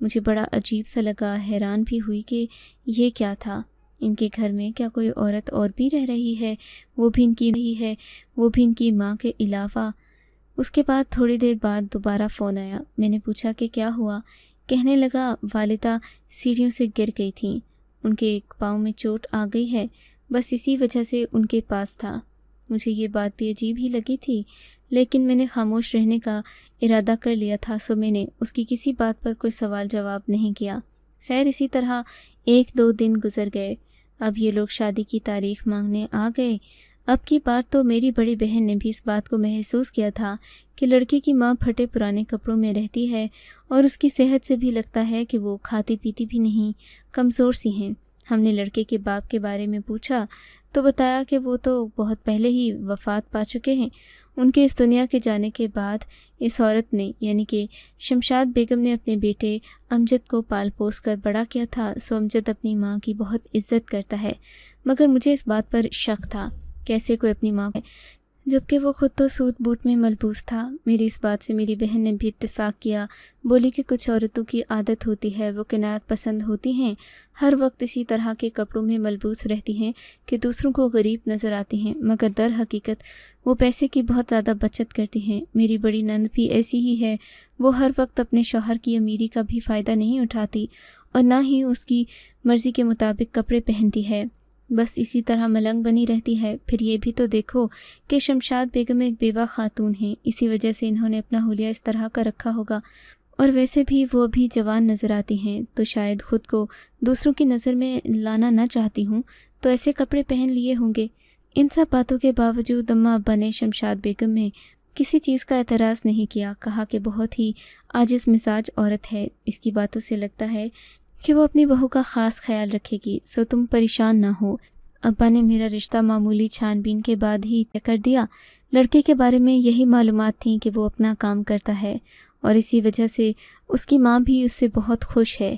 مجھے بڑا عجیب سا لگا، حیران بھی ہوئی کہ یہ کیا تھا۔ ان کے گھر میں کیا کوئی عورت اور بھی رہ رہی ہے، وہ بھی ان کی ماں کے علاوہ؟ اس کے بعد تھوڑی دیر بعد دوبارہ فون آیا۔ میں نے پوچھا کہ کیا ہوا؟ کہنے لگا والدہ سیڑھیوں سے گر گئی تھیں، ان کے ایک پاؤں میں چوٹ آ گئی ہے، بس اسی وجہ سے ان کے پاس تھا۔ مجھے یہ بات بھی عجیب ہی لگی تھی، لیکن میں نے خاموش رہنے کا ارادہ کر لیا تھا، سو میں نے اس کی کسی بات پر کوئی سوال جواب نہیں کیا۔ خیر اسی طرح 1-2 دن گزر گئے۔ اب یہ لوگ شادی کی تاریخ مانگنے آ گئے۔ اب کی بار تو میری بڑی بہن نے بھی اس بات کو محسوس کیا تھا کہ لڑکی کی ماں پھٹے پرانے کپڑوں میں رہتی ہے، اور اس کی صحت سے بھی لگتا ہے کہ وہ کھاتی پیتی بھی نہیں، کمزور سی ہیں۔ ہم نے لڑکے کے باپ کے بارے میں پوچھا تو بتایا کہ وہ تو بہت پہلے ہی وفات پا چکے ہیں۔ ان کے اس دنیا کے جانے کے بعد اس عورت نے یعنی کہ شمشاد بیگم نے اپنے بیٹے امجد کو پال پوس کر بڑا کیا تھا، سو امجد اپنی ماں کی بہت عزت کرتا ہے، مگر مجھے اس بات پر شک تھا کیسے کوئی اپنی ماں کو، جبکہ وہ خود تو سوٹ بوٹ میں ملبوس تھا۔ میری اس بات سے میری بہن نے بھی اتفاق کیا، بولی کہ کچھ عورتوں کی عادت ہوتی ہے، وہ قناعت پسند ہوتی ہیں، ہر وقت اسی طرح کے کپڑوں میں ملبوس رہتی ہیں کہ دوسروں کو غریب نظر آتی ہیں، مگر در حقیقت وہ پیسے کی بہت زیادہ بچت کرتی ہیں۔ میری بڑی نند بھی ایسی ہی ہے، وہ ہر وقت اپنے شوہر کی امیری کا بھی فائدہ نہیں اٹھاتی اور نہ ہی اس کی مرضی کے مطابق کپڑے پہنتی ہے، بس اسی طرح ملنگ بنی رہتی ہے۔ پھر یہ بھی تو دیکھو کہ شمشاد بیگم ایک بیوہ خاتون ہیں، اسی وجہ سے انہوں نے اپنا حلیہ اس طرح کا رکھا ہوگا، اور ویسے بھی وہ ابھی جوان نظر آتی ہیں، تو شاید خود کو دوسروں کی نظر میں لانا نہ چاہتی ہوں تو ایسے کپڑے پہن لیے ہوں گے۔ ان سب باتوں کے باوجود اماں ابا نے شمشاد بیگم میں کسی چیز کا اعتراض نہیں کیا، کہا کہ بہت ہی عاجز مزاج عورت ہے، اس کی باتوں سے لگتا ہے کہ وہ اپنی بہو کا خاص خیال رکھے گی، سو تم پریشان نہ ہو۔ ابا نے میرا رشتہ معمولی چھان بین کے بعد ہی طے کر دیا۔ لڑکے کے بارے میں یہی معلومات تھیں کہ وہ اپنا کام کرتا ہے اور اسی وجہ سے اس کی ماں بھی اس سے بہت خوش ہے۔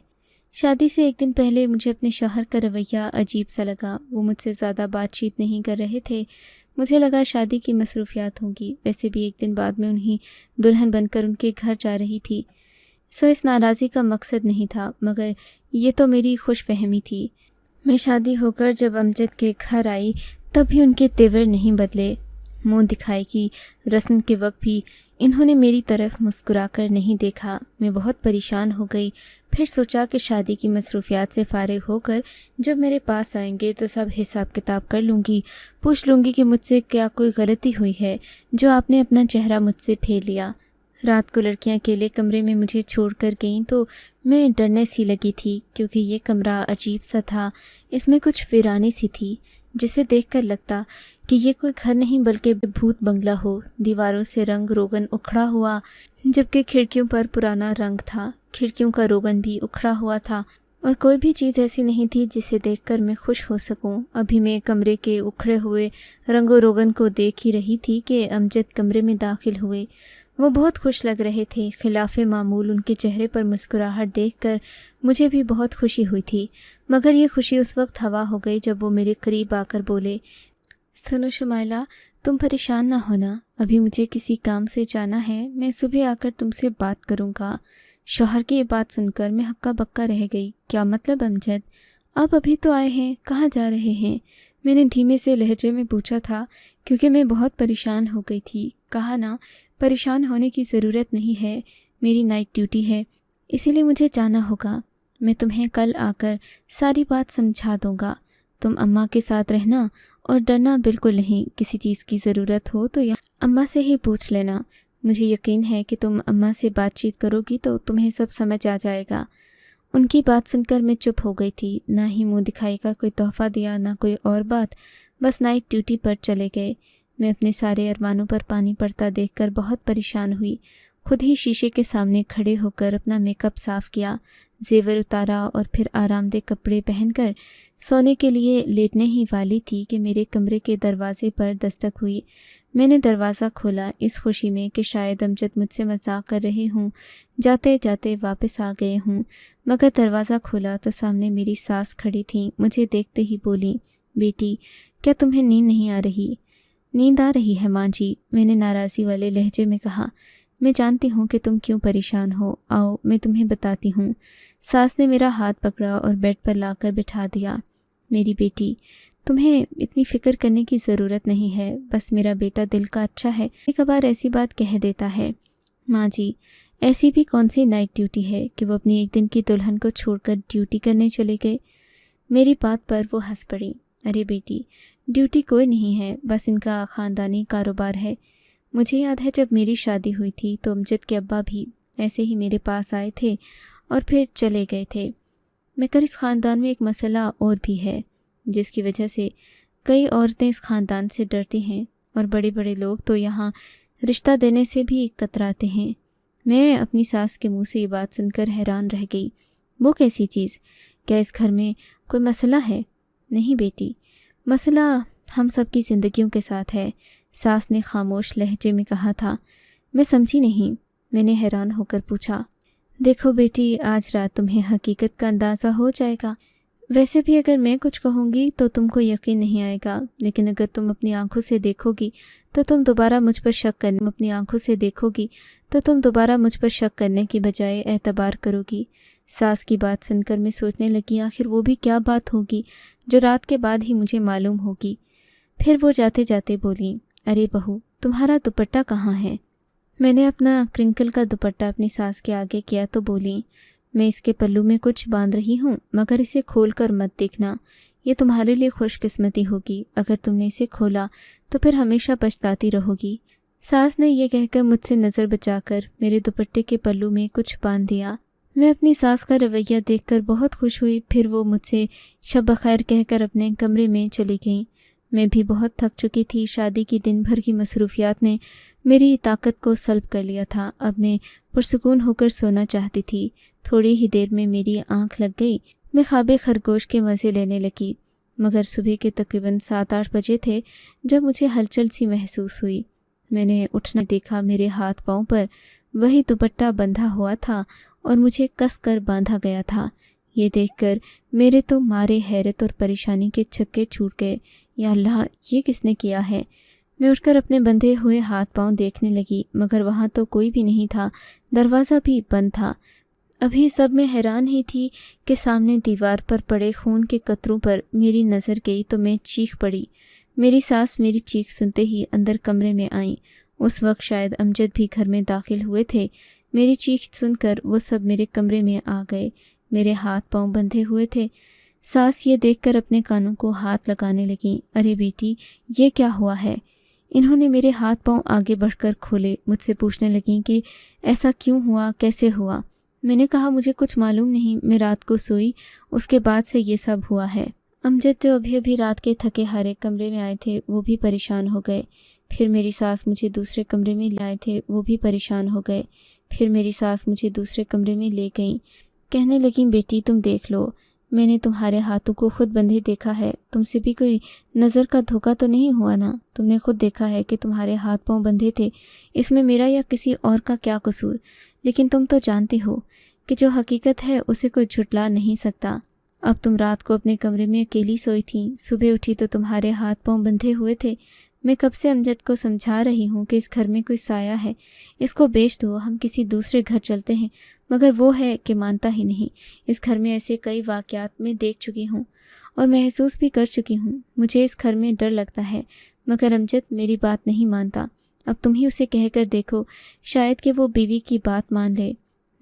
شادی سے ایک دن پہلے مجھے اپنے شوہر کا رویہ عجیب سا لگا، وہ مجھ سے زیادہ بات چیت نہیں کر رہے تھے۔ مجھے لگا شادی کی مصروفیات ہوں گی، ویسے بھی ایک دن بعد میں انہیں دلہن بن کر ان کے گھر جا رہی تھی، سو اس ناراضی کا مقصد نہیں تھا، مگر یہ تو میری خوش فہمی تھی۔ میں شادی ہو کر جب امجد کے گھر آئی تب بھی ان کے تیور نہیں بدلے، منہ دکھائی کی رسم کے وقت بھی انہوں نے میری طرف مسکرا کر نہیں دیکھا۔ میں بہت پریشان ہو گئی، پھر سوچا کہ شادی کی مصروفیات سے فارغ ہو کر جب میرے پاس آئیں گے تو سب حساب کتاب کر لوں گی، پوچھ لوں گی کہ مجھ سے کیا کوئی غلطی ہوئی ہے جو آپ نے اپنا چہرہ مجھ سے پھیر لیا۔ رات کو لڑکیاں اکیلے کمرے میں مجھے چھوڑ کر گئیں تو میں ڈرنے سی لگی تھی، کیونکہ یہ کمرہ عجیب سا تھا، اس میں کچھ ویرانی سی تھی، جسے دیکھ کر لگتا کہ یہ کوئی گھر نہیں بلکہ بھوت بنگلہ ہو۔ دیواروں سے رنگ روغن اکھڑا ہوا، جبکہ کھڑکیوں پر پرانا رنگ تھا، کھڑکیوں کا روغن بھی اکھڑا ہوا تھا، اور کوئی بھی چیز ایسی نہیں تھی جسے دیکھ کر میں خوش ہو سکوں۔ ابھی میں کمرے کے اکھڑے ہوئے رنگ و روغن کو دیکھ ہی رہی تھی کہ امجد کمرے میں داخل ہوئے۔ وہ بہت خوش لگ رہے تھے، خلاف معمول ان کے چہرے پر مسکراہٹ دیکھ کر مجھے بھی بہت خوشی ہوئی تھی، مگر یہ خوشی اس وقت ہوا ہو گئی جب وہ میرے قریب آ کر بولے، سنو شمائلہ، تم پریشان نہ ہونا، ابھی مجھے کسی کام سے جانا ہے، میں صبح آ کر تم سے بات کروں گا۔ شوہر کی یہ بات سن کر میں ہکا بکا رہ گئی۔ کیا مطلب امجد؟ آپ ابھی تو آئے ہیں، کہاں جا رہے ہیں؟ میں نے دھیمے سے لہجے میں پوچھا تھا، کیونکہ میں بہت پریشان ہو گئی تھی۔ کہا نا، پریشان ہونے کی ضرورت نہیں ہے، میری نائٹ ڈیوٹی ہے، اسی لیے مجھے جانا ہوگا۔ میں تمہیں کل آ کر ساری بات سمجھا دوں گا، تم اماں کے ساتھ رہنا اور ڈرنا بالکل نہیں، کسی چیز کی ضرورت ہو تو یہاں اماں سے ہی پوچھ لینا، مجھے یقین ہے کہ تم اماں سے بات چیت کرو گی تو تمہیں سب سمجھ آ جائے گا۔ ان کی بات سن کر میں چپ ہو گئی تھی، نہ ہی منہ دکھائی کا کوئی تحفہ دیا، نہ کوئی اور بات، بس نائٹ ڈیوٹی پر چلے گئے۔ میں اپنے سارے ارمانوں پر پانی پڑتا دیکھ کر بہت پریشان ہوئی، خود ہی شیشے کے سامنے کھڑے ہو کر اپنا میک اپ صاف کیا، زیور اتارا اور پھر آرام دہ کپڑے پہن کر سونے کے لیے لیٹنے ہی والی تھی کہ میرے کمرے کے دروازے پر دستک ہوئی۔ میں نے دروازہ کھولا اس خوشی میں کہ شاید امجد مجھ سے مذاق کر رہے ہوں، جاتے جاتے واپس آ گئے ہوں، مگر دروازہ کھولا تو سامنے میری ساس کھڑی تھیں، مجھے دیکھتے ہی بولی، بیٹی کیا تمہیں نیند نہیں آ رہی؟ نیند آ رہی ہے ماں جی، میں نے ناراضی والے لہجے میں کہا۔ میں جانتی ہوں کہ تم کیوں پریشان ہو، آؤ میں تمہیں بتاتی ہوں۔ ساس نے میرا ہاتھ پکڑا اور بیڈ پر لا کر بٹھا دیا۔ میری بیٹی، تمہیں اتنی فکر کرنے کی ضرورت نہیں ہے، بس میرا بیٹا دل کا اچھا ہے، ایک بار ایسی بات کہہ دیتا ہے۔ ماں جی، ایسی بھی کون سی نائٹ ڈیوٹی ہے کہ وہ اپنی ایک دن کی دلہن کو چھوڑ کر ڈیوٹی کرنے چلے گئے؟ میری بات پر وہ ہنس پڑی۔ ارے بیٹی، ڈیوٹی کوئی نہیں ہے، بس ان کا خاندانی کاروبار ہے۔ مجھے یاد ہے جب میری شادی ہوئی تھی تو امجد کے ابا بھی ایسے ہی میرے پاس آئے تھے اور پھر چلے گئے تھے۔ مگر اس خاندان میں ایک مسئلہ اور بھی ہے جس کی وجہ سے کئی عورتیں اس خاندان سے ڈرتی ہیں، اور بڑے بڑے لوگ تو یہاں رشتہ دینے سے بھی کتراتے ہیں۔ میں اپنی ساس کے منہ سے یہ بات سن کر حیران رہ گئی۔ وہ کیسی چیز؟ کیا اس گھر میں کوئی مسئلہ ہے؟ نہیں بیٹی، مسئلہ ہم سب کی زندگیوں کے ساتھ ہے، ساس نے خاموش لہجے میں کہا تھا۔ میں سمجھی نہیں، میں نے حیران ہو کر پوچھا۔ دیکھو بیٹی، آج رات تمہیں حقیقت کا اندازہ ہو جائے گا۔ ویسے بھی اگر میں کچھ کہوں گی تو تم کو یقین نہیں آئے گا، لیکن اگر تم اپنی آنکھوں سے دیکھو گی تو تم دوبارہ مجھ پر شک کرنے کی بجائے اعتبار کرو گی۔ ساس کی بات سن کر میں سوچنے لگی، آخر وہ بھی کیا بات ہوگی جو رات کے بعد ہی مجھے معلوم ہوگی۔ پھر وہ جاتے جاتے بولی، ارے بہو، تمہارا دوپٹہ کہاں ہے؟ میں نے اپنا کرنکل کا دوپٹہ اپنی ساس کے آگے کیا تو بولی، میں اس کے پلو میں کچھ باندھ رہی ہوں، مگر اسے کھول کر مت دیکھنا، یہ تمہارے لیے خوش قسمتی ہوگی۔ اگر تم نے اسے کھولا تو پھر ہمیشہ پچھتاتی رہو گی۔ ساس نے یہ کہہ کر مجھ سے نظر بچا کر میرے دوپٹے کے پلو میں کچھ باندھ دیا۔ میں اپنی ساس کا رویہ دیکھ کر بہت خوش ہوئی۔ پھر وہ مجھ سے شب بخیر کہہ کر اپنے کمرے میں چلی گئیں۔ میں بھی بہت تھک چکی تھی، شادی کی دن بھر کی مصروفیات نے میری طاقت کو سلب کر لیا تھا۔ اب میں پرسکون ہو کر سونا چاہتی تھی۔ تھوڑی ہی دیر میں میری آنکھ لگ گئی، میں خواب خرگوش کے مزے لینے لگی، مگر صبح کے تقریباً 7-8 بجے تھے جب مجھے ہلچل سی محسوس ہوئی۔ میں نے اٹھنا دیکھا، میرے ہاتھ پاؤں پر وہی دوپٹہ بندھا ہوا تھا اور مجھے کس کر باندھا گیا تھا۔ یہ دیکھ کر میرے تو مارے حیرت اور پریشانی کے چھکے چھوٹ گئے۔ یا اللہ، یہ کس نے کیا ہے؟ میں اٹھ کر اپنے بندھے ہوئے ہاتھ پاؤں دیکھنے لگی، مگر وہاں تو کوئی بھی نہیں تھا، دروازہ بھی بند تھا۔ ابھی سب میں حیران ہی تھی کہ سامنے دیوار پر پڑے خون کے قطروں پر میری نظر گئی تو میں چیخ پڑی۔ میری ساس میری چیخ سنتے ہی اندر کمرے میں آئیں۔ اس وقت شاید امجد بھی گھر میں داخل ہوئے تھے۔ میری چیخ سن کر وہ سب میرے کمرے میں آ گئے۔ میرے ہاتھ پاؤں بندھے ہوئے تھے۔ ساس یہ دیکھ کر اپنے کانوں کو ہاتھ لگانے لگیں۔ ارے بیٹی، یہ کیا ہوا ہے؟ انہوں نے میرے ہاتھ پاؤں آگے بڑھ کر کھولے، مجھ سے پوچھنے لگیں کہ ایسا کیوں ہوا، کیسے ہوا؟ میں نے کہا مجھے کچھ معلوم نہیں، میں رات کو سوئی، اس کے بعد سے یہ سب ہوا ہے۔ امجد جو ابھی رات کے تھکے ہارے کمرے میں آئے تھے وہ بھی پریشان ہو گئے۔ پھر میری ساس مجھے دوسرے کمرے میں لے آئے تھے، وہ بھی پریشان ہو گئے۔ پھر میری ساس مجھے دوسرے کمرے میں لے گئیں، کہنے لگیں بیٹی تم دیکھ لو، میں نے تمہارے ہاتھوں کو خود بندھے دیکھا ہے، تم سے بھی کوئی نظر کا دھوکہ تو نہیں ہوا نا؟ تم نے خود دیکھا ہے کہ تمہارے ہاتھ پاؤں بندھے تھے، اس میں میرا یا کسی اور کا کیا قصور؟ لیکن تم تو جانتی ہو کہ جو حقیقت ہے اسے کوئی جھٹلا نہیں سکتا۔ اب تم رات کو اپنے کمرے میں اکیلی سوئی تھی، صبح اٹھی تو تمہارے ہاتھ پاؤں بندھے ہوئے تھے۔ میں کب سے امجد کو سمجھا رہی ہوں کہ اس گھر میں کوئی سایہ ہے، اس کو بیچ دو، ہم کسی دوسرے گھر چلتے ہیں، مگر وہ ہے کہ مانتا ہی نہیں۔ اس گھر میں ایسے کئی واقعات میں دیکھ چکی ہوں اور محسوس بھی کر چکی ہوں۔ مجھے اس گھر میں ڈر لگتا ہے، مگر امجد میری بات نہیں مانتا۔ اب تم ہی اسے کہہ کر دیکھو، شاید کہ وہ بیوی کی بات مان لے۔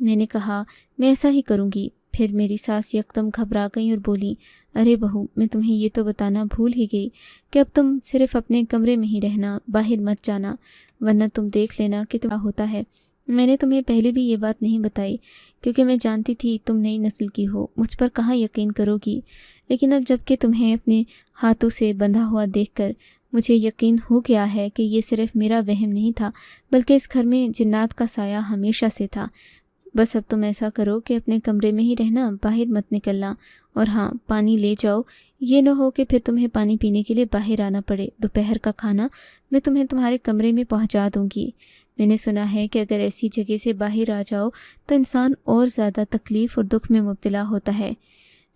میں نے کہا میں ایسا ہی کروں گی۔ پھر میری ساس یکدم گھبرا گئی اور بولی، ارے بہو، میں تمہیں یہ تو بتانا بھول ہی گئی کہ اب تم صرف اپنے کمرے میں ہی رہنا، باہر مت جانا، ورنہ تم دیکھ لینا کہ کیا ہوتا ہے۔ میں نے تمہیں پہلے بھی یہ بات نہیں بتائی کیونکہ میں جانتی تھی تم نئی نسل کی ہو، مجھ پر کہاں یقین کرو گی، لیکن اب جب کہ تمہیں اپنے ہاتھوں سے بندھا ہوا دیکھ کر مجھے یقین ہو گیا ہے کہ یہ صرف میرا وہم نہیں تھا، بلکہ اس گھر میں جنات کا سایہ ہمیشہ سے تھا۔ بس اب تم ایسا کرو کہ اپنے کمرے میں ہی رہنا، باہر مت نکلنا، اور ہاں، پانی لے جاؤ، یہ نہ ہو کہ پھر تمہیں پانی پینے کے لیے باہر آنا پڑے۔ دوپہر کا کھانا میں تمہیں تمہارے کمرے میں پہنچا دوں گی۔ میں نے سنا ہے کہ اگر ایسی جگہ سے باہر آ جاؤ تو انسان اور زیادہ تکلیف اور دکھ میں مبتلا ہوتا ہے۔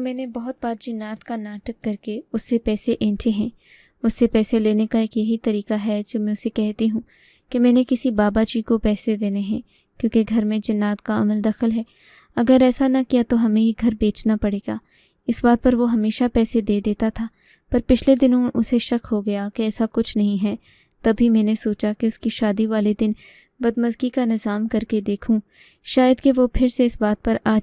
میں نے بہت بار جنات کا ناٹک کر کے اس سے پیسے اینٹھے ہیں۔ اس سے پیسے لینے کا ایک یہی طریقہ ہے جو میں اسے کہتی ہوں کہ میں نے کسی بابا جی کو پیسے دینے ہیں، کیونکہ گھر میں جنات کا عمل دخل ہے۔ اگر ایسا نہ کیا تو ہمیں ہی گھر بیچنا پڑے گا۔ اس بات پر وہ ہمیشہ پیسے دے دیتا تھا، پر پچھلے دنوں اسے شک ہو گیا کہ ایسا کچھ نہیں ہے۔ تبھی میں نے سوچا کہ اس کی شادی والے دن بدمزگی کا نظام کر کے دیکھوں، شاید کہ وہ پھر سے اس بات پر آ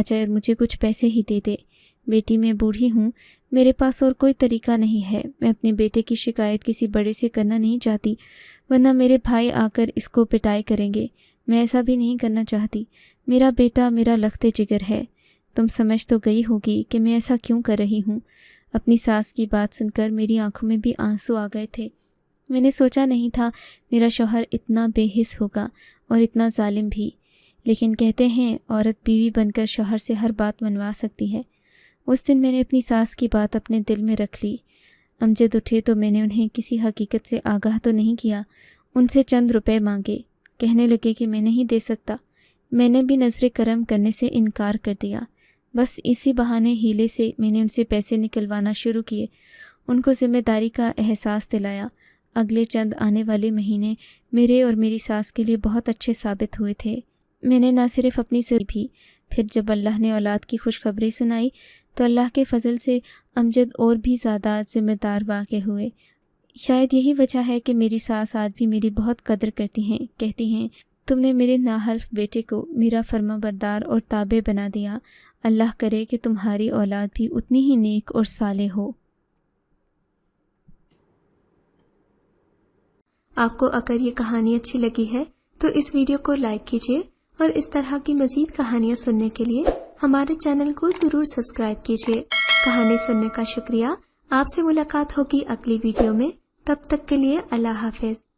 جائے اور مجھے کچھ پیسے ہی دے دے۔ بیٹی میں بوڑھی ہوں، میرے پاس اور کوئی طریقہ نہیں ہے۔ میں اپنے بیٹے کی شکایت کسی بڑے سے کرنا نہیں چاہتی، ورنہ میرے بھائی آ کر اس کو پٹائی کریں گے۔ میں ایسا بھی نہیں کرنا چاہتی۔ میرا بیٹا میرا لخت جگر ہے۔ تم سمجھ تو گئی ہوگی کہ میں ایسا کیوں کر رہی ہوں۔ اپنی ساس کی بات سن کر میری آنکھوں میں بھی آنسو آ گئے تھے۔ میں نے سوچا نہیں تھا میرا شوہر اتنا بے حس ہوگا اور اتنا ظالم بھی، لیکن کہتے ہیں عورت بیوی بن کر شوہر سے ہر بات منوا سکتی ہے۔ اس دن میں نے اپنی ساس کی بات اپنے دل میں رکھ لی۔ امجد اٹھے تو میں نے انہیں کسی حقیقت سے آگاہ تو نہیں کیا۔ ان سے چند روپے مانگے، کہنے لگے کہ میں نہیں دے سکتا۔ میں نے بھی نظر کرم کرنے سے انکار کر دیا۔ بس اسی بہانے ہیلے سے میں نے ان سے پیسے نکلوانا شروع کیے، ان کو ذمہ داری کا احساس دلایا۔ اگلے چند آنے والے مہینے میرے اور میری ساس کے لیے بہت اچھے ثابت ہوئے تھے۔ میں نے نہ صرف اپنی بھی، پھر جب اللہ نے اولاد کی خوشخبری سنائی تو اللہ کے فضل سے امجد اور بھی زیادہ ذمہ دار واقع ہوئے۔ شاید یہی وجہ ہے کہ میری ساس آج بھی میری بہت قدر کرتی ہیں۔ کہتی ہیں تم نے میرے ناحلف بیٹے کو میرا فرما بردار اور تابع بنا دیا۔ اللہ کرے کہ تمہاری اولاد بھی اتنی ہی نیک اور صالح ہو۔ آپ کو اگر یہ کہانی اچھی لگی ہے تو اس ویڈیو کو لائک کیجیے، اور اس طرح کی مزید کہانیاں سننے کے لیے ہمارے چینل کو ضرور سبسکرائب کیجیے۔ کہانی سننے کا شکریہ۔ آپ سے ملاقات ہوگی اگلی ویڈیو میں، تب تک کے لیے اللہ حافظ۔